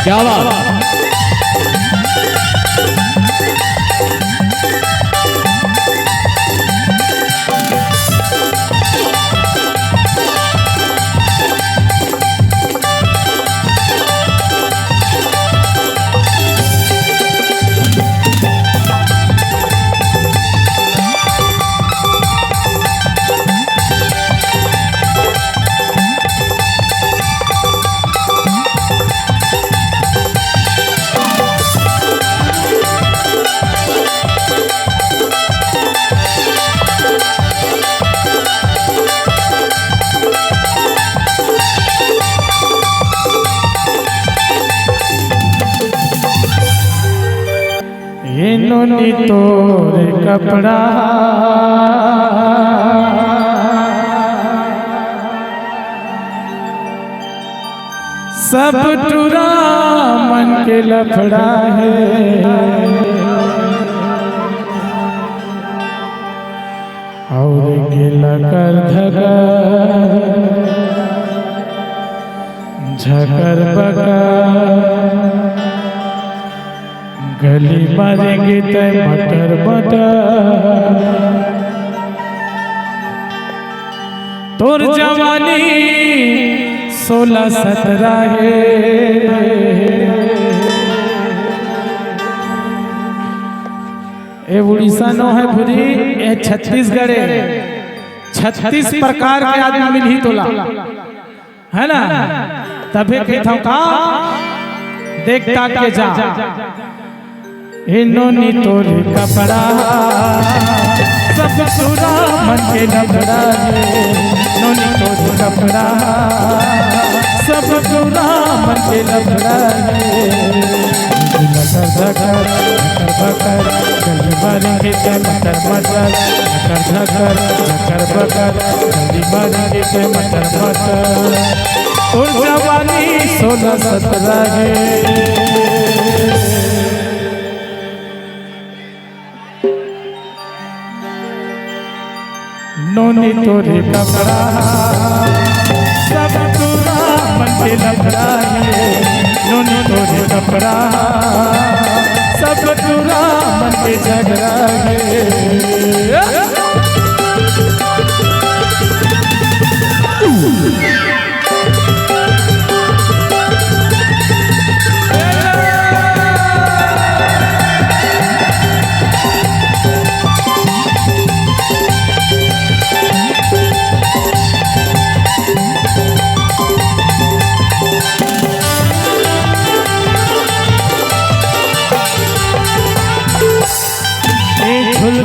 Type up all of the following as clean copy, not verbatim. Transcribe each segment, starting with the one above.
क्या बात। इन्होंने तोर कपड़ा सब टूरा मन के लफड़ा है और गिला कर झकर बकर गली मारेंगे तय मटर मटर तोर जवानी 16-17 है ए उड़ीसा नो है पूरी ए छत्तीसगढ़ 36 प्रकार के आदमी मिल ही तोला है ना तबे कहता हूँ का देखता के जा इन्होंने तोरे कपड़ा सब पूरा मन के लफड़ा है इन्होंने तोरे कपड़ा सब पूरा मन के लफड़ा है बकर गली मारेंगे ते मटर मटर धकर बकर गली मारेंगे ते मटर मटर और जवानी 16-17 है नोनी तोरे कपड़ा सब पूरा मन के लफड़ा है नोनी तोरे कपड़ा सब पूरा मन के झगड़ा है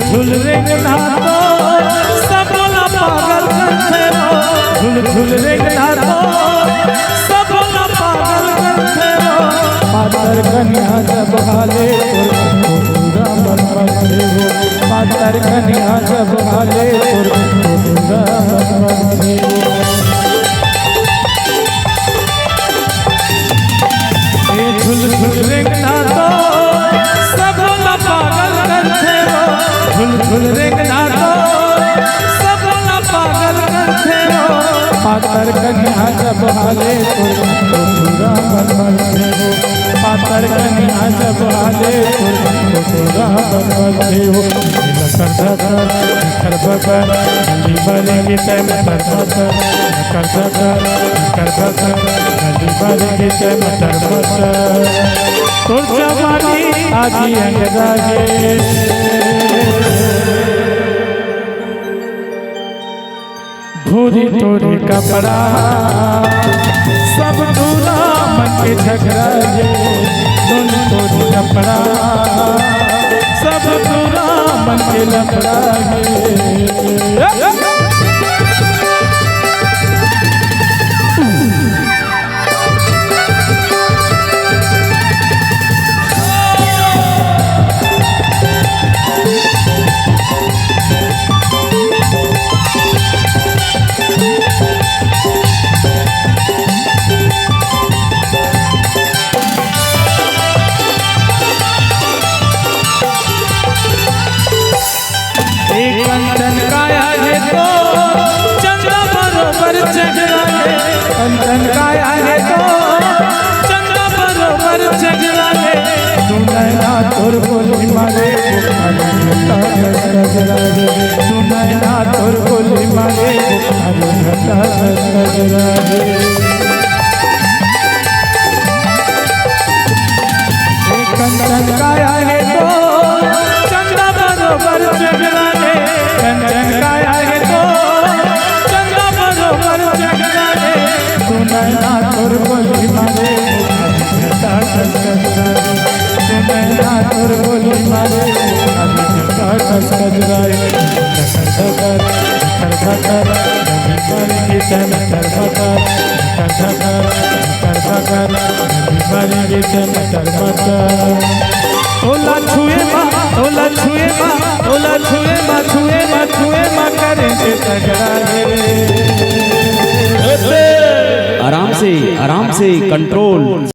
झुल रेंगना तो सब पागल करते हो झुल रेंगना तो सब पागल करते हो पातर कन्या जब हाले पूरा मन बनते हो पातर कन्या जब हाले पूरा मन बनते हो झुल रेंगना तो सब पागल करते हो झुल रेंगना तो सब पागल करते हो पातर कन्या जब हाले पूरा मन बनते हो पातर कन्या जब हाले पूरा मन बनते हो कर बकर गली भरेंगे तय मटर मटर कर बकर गली भरेंगे तय मटर मटर तो जवानी आगी अंगरागे भूरी तोरे कपड़ा सब दूरा मन के झगड़ा है दोनों तोरे कपड़ा सब दूरा मन के लफड़ा है कंचन काया है तो चंद्रा बरोबर चढ़ रहे कंचन काया है तो चंद्रा बरोबर चगरा रे तू नैना तोर गोली मारे बुखारी घटा दस गजरा रे तू नैना तोर गोली मारे बुखारी घटा दस गजरा रे कंचन काया है तो चंदा बरोबर चगरा रे कंचन काया है तो चंदा बरोबर चगरा रे तू नैना तोर गोली मारे घटा दस गजरा रे तू नैना तोर गोली मारे घटा दस गजरा रे ओला छुए मा ओला छुए मा ओला छुए मा छुए मा छुए मा करेंगे झगड़ा रे आराम से कंट्रोल।